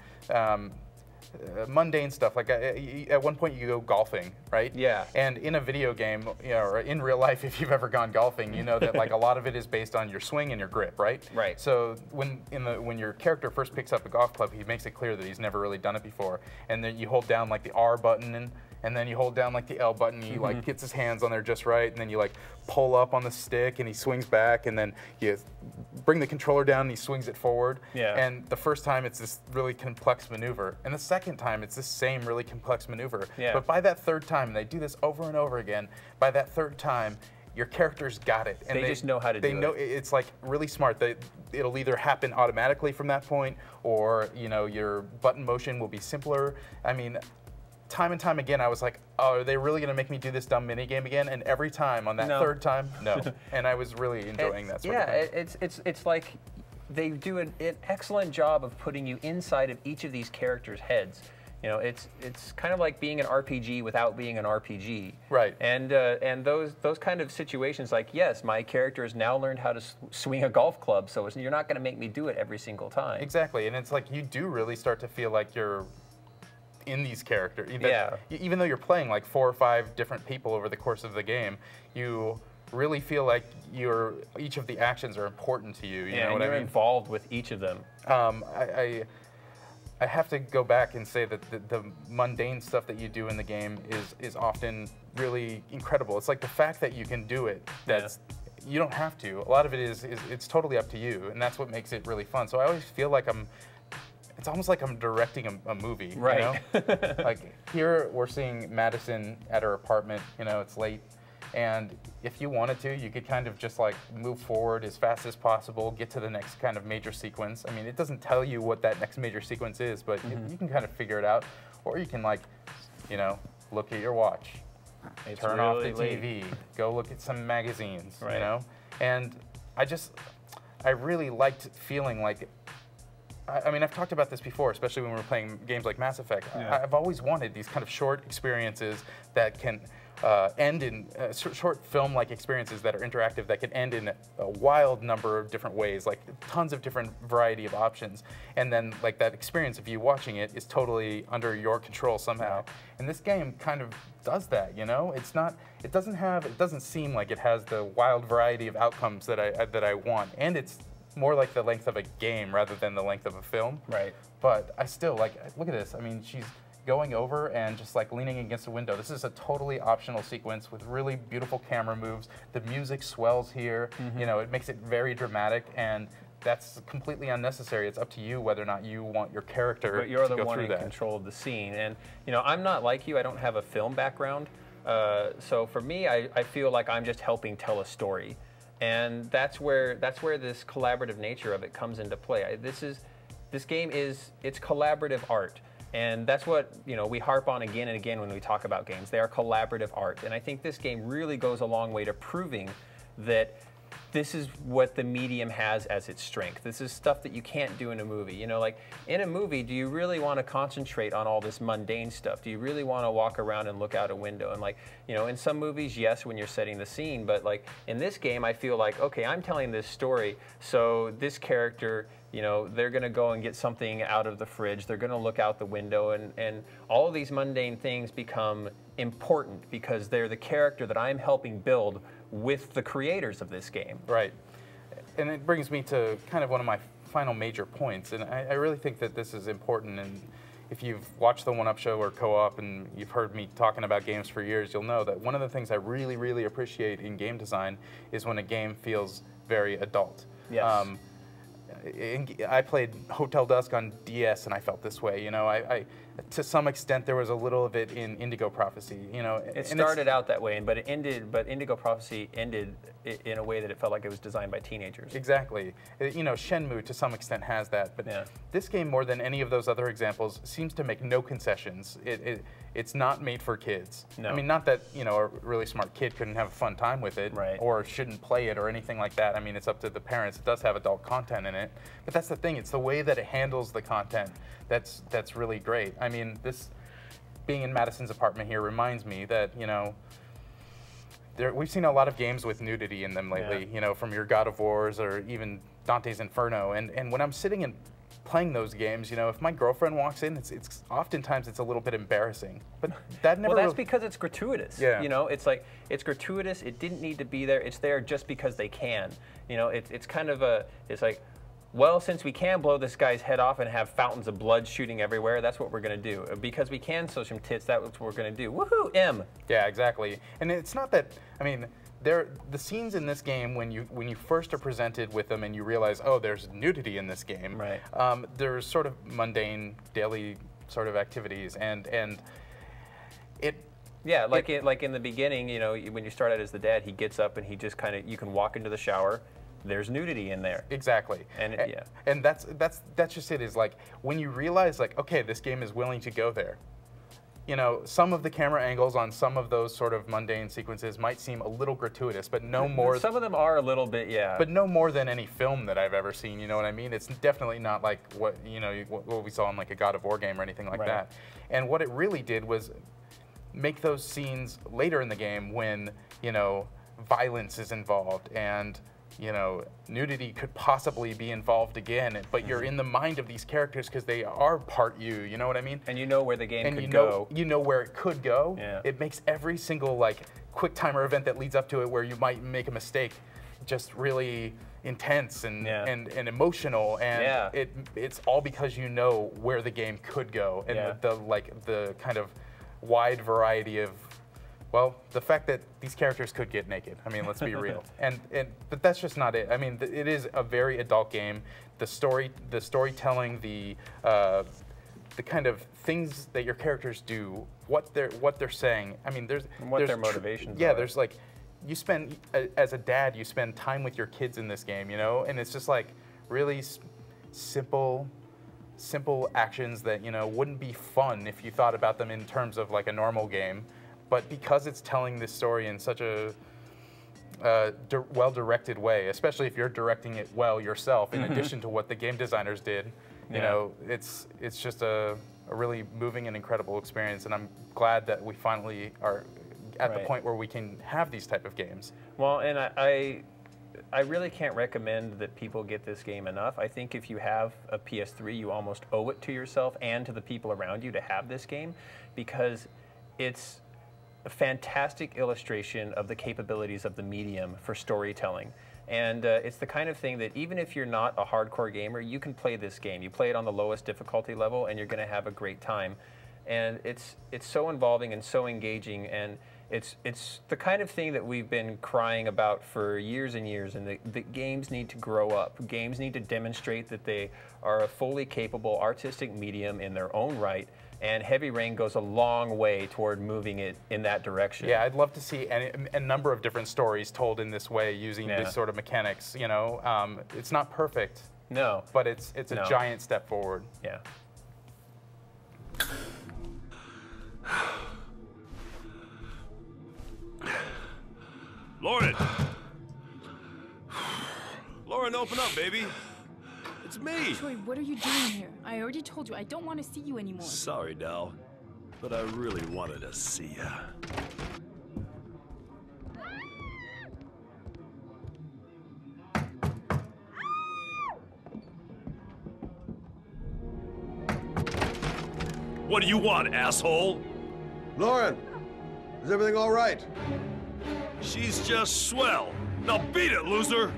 mundane stuff, like at one point you go golfing, right? Yeah. And in a video game, you know, or in real life, if you've ever gone golfing, you know that like a lot of it is based on your swing and your grip, right? Right. So when your character first picks up a golf club, he makes it clear that he's never really done it before, and then you hold down like the R button and then you hold down like the L button, he like gets his hands on there just right, and then you like pull up on the stick and he swings back, and then you bring the controller down and he swings it forward. Yeah. And the first time it's this really complex maneuver, and the second time it's this same really complex maneuver. Yeah. But by that third time, and they do this over and over again, by that third time, your character's got it. And they just know how to do it. They know it's like really smart. It'll either happen automatically from that point, or you know your button motion will be simpler. I mean, time and time again, I was like, oh, are they really going to make me do this dumb mini game again? And every time, on that third time, no. And I was really enjoying that sort of thing. Yeah, it's like they do an excellent job of putting you inside of each of these characters' heads. You know, it's kind of like being an RPG without being an RPG. Right. And those kind of situations, like, yes, my character has now learned how to swing a golf club, so you're not going to make me do it every single time. Exactly, and it's like you do really start to feel like you're in these characters. Yeah. Even though you're playing like 4 or 5 different people over the course of the game, you really feel like each of the actions are important to you. You know what I mean? You're involved with each of them. I have to go back and say that the mundane stuff that you do in the game is often really incredible. It's like the fact that you can do it. You don't have to. A lot of it is it's totally up to you, and that's what makes it really fun. So I always feel like it's almost like I'm directing a movie, right? You know? Like here we're seeing Madison at her apartment. You know, it's late, and if you wanted to, you could kind of just like move forward as fast as possible, get to the next kind of major sequence. I mean, it doesn't tell you what that next major sequence is, but you can kind of figure it out. Or you can like, you know, look at your watch, turn off the TV, go look at some magazines, you know? And I really liked feeling like, I mean, I've talked about this before, especially when we were playing games like Mass Effect. Yeah. I've always wanted these kind of short experiences that can end in short film-like experiences that are interactive, that can end in a wild number of different ways, like tons of different variety of options. And then, like, that experience of you watching it is totally under your control somehow. And this game kind of does that, you know? It doesn't seem like it has the wild variety of outcomes that I want. And it's more like the length of a game rather than the length of a film. Right. But I still, like, look at this. I mean, she's going over and just like leaning against a window. This is a totally optional sequence with really beautiful camera moves. The music swells here. You know, it makes it very dramatic, and that's completely unnecessary. It's up to you whether or not you want your character to go through that. But you're the one in control of the scene. And, you know, I'm not like you. I don't have a film background. So for me, I feel like I'm just helping tell a story. And that's where this collaborative nature of it comes into play. This game it's collaborative art, and that's what, you know, we harp on again and again when we talk about games. They are collaborative art, and I think this game really goes a long way to proving that this is what the medium has as its strength. This is stuff that you can't do in a movie. You know, like in a movie, do you really want to concentrate on all this mundane stuff? Do you really want to walk around and look out a window? And like, you know, in some movies, yes, when you're setting the scene, but like in this game, I feel like, okay, I'm telling this story, so this character, you know, they're going to go and get something out of the fridge. They're going to look out the window, and all of these mundane things become important because they're the character that I'm helping build with the creators of this game. Right. And it brings me to kind of one of my final major points, and I really think that this is important. And if you've watched the 1UP show or Co-op and you've heard me talking about games for years, you'll know that one of the things I really appreciate in game design is when a game feels very adult. Yes. I played Hotel Dusk on DS, and I felt this way. You know, I to some extent there was a little of it in Indigo Prophecy. You know, it started out that way, but Indigo Prophecy ended in a way that it felt like it was designed by teenagers. Exactly. You know, Shenmue to some extent has that, but this game, more than any of those other examples, seems to make no concessions. It's not made for kids. No. I mean, not that, you know, a really smart kid couldn't have a fun time with it, or shouldn't play it or anything like that. I mean, it's up to the parents. It does have adult content in it. content. But that's the thing, it's the way that it handles the content that's really great. I mean, this being in Madison's apartment here reminds me that, you know, we've seen a lot of games with nudity in them lately, you know, from your God of Wars or even Dante's Inferno. And when I'm sitting and playing those games, you know, if my girlfriend walks in, it's oftentimes it's a little bit embarrassing. But that never. Well, that's because it's gratuitous. Yeah. You know, it's like it's gratuitous. It didn't need to be there. It's there just because they can. You know, it's kind of it's like, well, since we can blow this guy's head off and have fountains of blood shooting everywhere, that's what we're going to do. Because we can show some tits, that's what we're going to do. Woohoo, M. Yeah, exactly. And it's not that, I mean, the scenes in this game, when you first are presented with them and you realize, oh, there's nudity in this game, right. There's sort of mundane, daily sort of activities, and it... Yeah, like in the beginning, you know, when you start out as the dad, he gets up and he just kind of, you can walk into the shower, there's nudity in there. Exactly. And that's just it, is like, when you realize, like, okay, this game is willing to go there. You know, some of the camera angles on some of those sort of mundane sequences might seem a little gratuitous, but no more. Some of them are a little bit, yeah. But no more than any film that I've ever seen. You know what I mean? It's definitely not like what what we saw in like a God of War game or anything like that. And what it really did was make those scenes later in the game when, you know, violence is involved and, you know, nudity could possibly be involved again, but you're in the mind of these characters because they are part you know what I mean? And you know where the game could go. You know where it could go. Yeah. It makes every single, like, quick timer event that leads up to it where you might make a mistake just really intense and emotional, and it's all because you know where the game could go, and the kind of wide variety of, well, the fact that these characters could get naked. I mean, let's be real. But that's just not it. I mean, it is a very adult game. The storytelling, the kind of things that your characters do, what they're saying. I mean, there's their motivations. Yeah, there's like, you spend, as a dad, you spend time with your kids in this game, you know, and it's just like really simple actions that, you know, wouldn't be fun if you thought about them in terms of like a normal game. But because it's telling this story in such a well-directed way, especially if you're directing it well yourself, in addition to what the game designers did, you know, it's just a really moving and incredible experience. And I'm glad that we finally are at the point where we can have these type of games. Well, and I really can't recommend that people get this game enough. I think if you have a PS3, you almost owe it to yourself and to the people around you to have this game, because it's a fantastic illustration of the capabilities of the medium for storytelling. And it's the kind of thing that even if you're not a hardcore gamer, you can play this game. You play it on the lowest difficulty level and you're going to have a great time. And it's so involving and so engaging, and it's the kind of thing that we've been crying about for years and years, and the games need to grow up. Games need to demonstrate that they are a fully capable artistic medium in their own right, and Heavy Rain goes a long way toward moving it in that direction. Yeah, I'd love to see a number of different stories told in this way, using these sort of mechanics, you know. It's not perfect. No. But it's a giant step forward. Yeah. Lauren! Lauren, open up, baby. It's me. Troy, what are you doing here? I already told you I don't want to see you anymore. Sorry, Dal, but I really wanted to see ya. What do you want, asshole? Lauren, is everything all right? She's just swell. Now beat it, loser!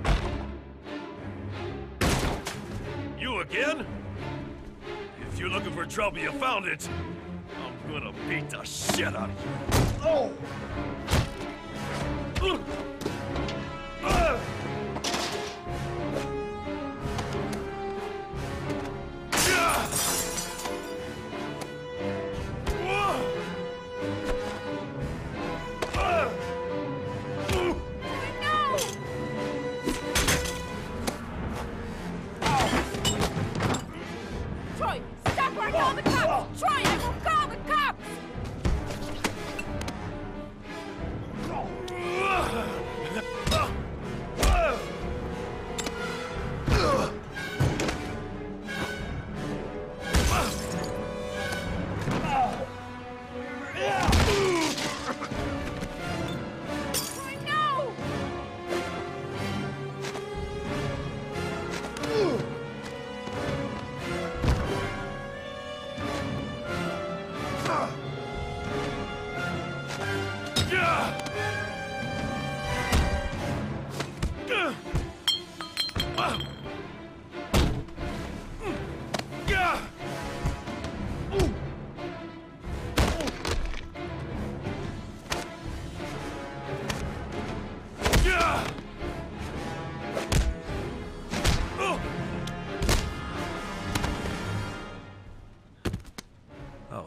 You again? If you're looking for trouble, you found it. I'm gonna beat the shit out of you. Oh! Troy, stop or I call the cops! Troy, I will call the cops!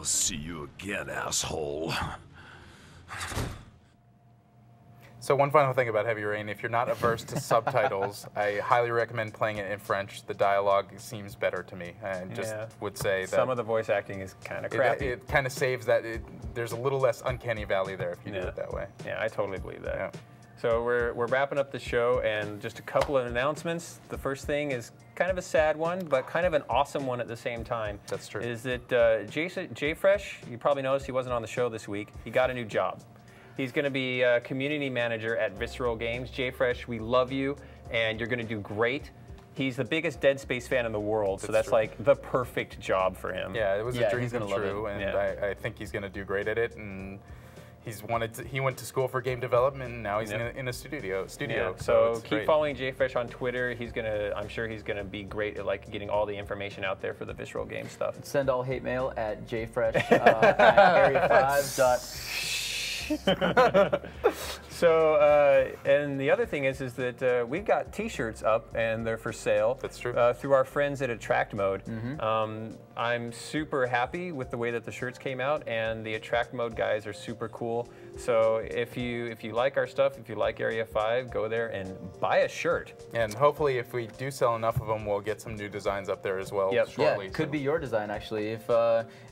I'll see you again, asshole. So one final thing about Heavy Rain, if you're not averse to subtitles, I highly recommend playing it in French. The dialogue seems better to me, and just would say that some of the voice acting is kind of crappy. It kind of saves that. There's a little less uncanny valley there if you do it that way. Yeah, I totally believe that. Yeah. So we're wrapping up the show, and just a couple of announcements. The first thing is kind of a sad one, but kind of an awesome one at the same time. That's true. Is that JFresh, you probably noticed he wasn't on the show this week. He got a new job. He's going to be community manager at Visceral Games. JFresh, we love you, and you're going to do great. He's the biggest Dead Space fan in the world, so that's like the perfect job for him. Yeah, it was a dream come true, and I think he's going to do great at it. And he went to school for game development, and now he's in a studio. Yeah. So keep following JFresh on Twitter. I'm sure he's gonna be great at like getting all the information out there for the Visceral Game stuff. Send all hate mail at jfresh at area5. So, and the other thing is that we've got T-shirts up, and they're for sale. That's true. Through our friends at Attract Mode. I'm super happy with the way that the shirts came out, and the Attract Mode guys are super cool. So if you like our stuff, if you like Area 5, go there and buy a shirt. And hopefully, if we do sell enough of them, we'll get some new designs up there as well shortly. Yeah, could be your design actually. If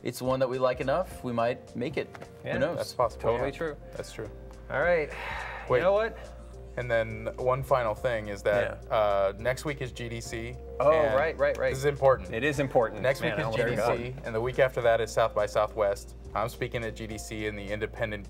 it's one that we like enough, we might make it. Yeah, who knows? That's possible. Totally true. That's true. All right. Wait. You know what? And then one final thing is that next week is GDC. Oh, right. This is important. It is important. Next week is GDC, and the week after that is South by Southwest. I'm speaking at GDC in the independent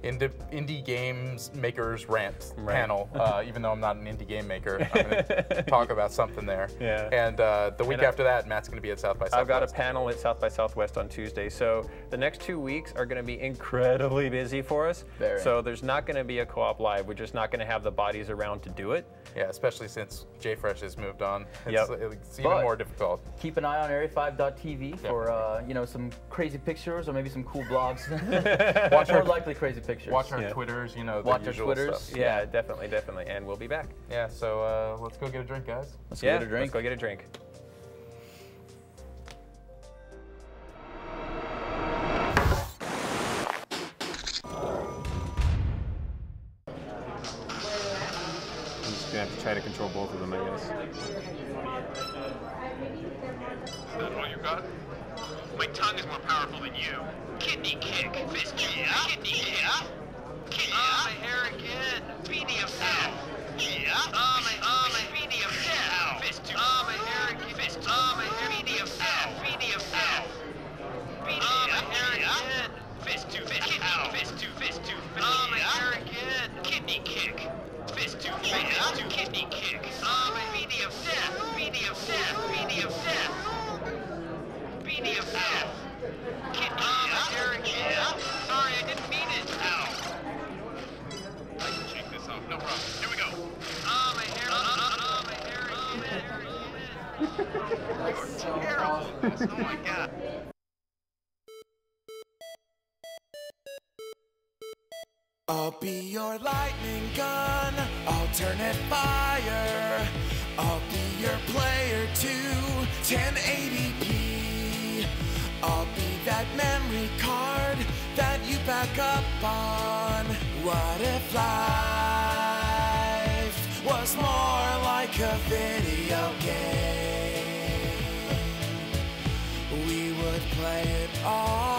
indie games makers rant panel. Even though I'm not an indie game maker, I'm going to talk about something there. Yeah. And the week after that, Matt's going to be at South by Southwest. I've got a panel at South by Southwest on Tuesday. So the next 2 weeks are going to be incredibly busy for us. So there's not going to be a co-op live. We're just not going to have the bodies around to do it. Yeah, especially since JFresh has moved on. It's even more difficult. Keep an eye on area5.tv for some crazy pictures or maybe some cool blogs. Watch more likely crazy pictures. Watch our Twitters, watch our Twitters. Stuff. Yeah, definitely. And we'll be back. Yeah, so let's go get a drink, guys. Let's go get a drink. Let's go get a drink. I'm gonna have to try to control both of them, I guess. Is that all you got? My tongue is more powerful than you. Kidney kick. Fist kick. Kidney kick. My hair again. Beanie of death. My beanie of death. Fist two. My hair again. Fist. My hair. Beanie of death. Beanie of death. My hair again. Fist two. Fist. Fist two. Fist two. My hair again. Kidney kick. Fist two. Fist two. Kidney kick. My beanie of death. Beanie of death. Beanie of death. Beanie of death. My hair again. Sorry, I didn't mean it. Ow. I can shake this off. No problem. Here we go. My hair. My hair again. You're terrible. Oh my god. I'll be your lightning gun, alternate fire. I'll be your player to 1080p. I'll be that memory card that you back up on. What if life was more like a video game? We would play it all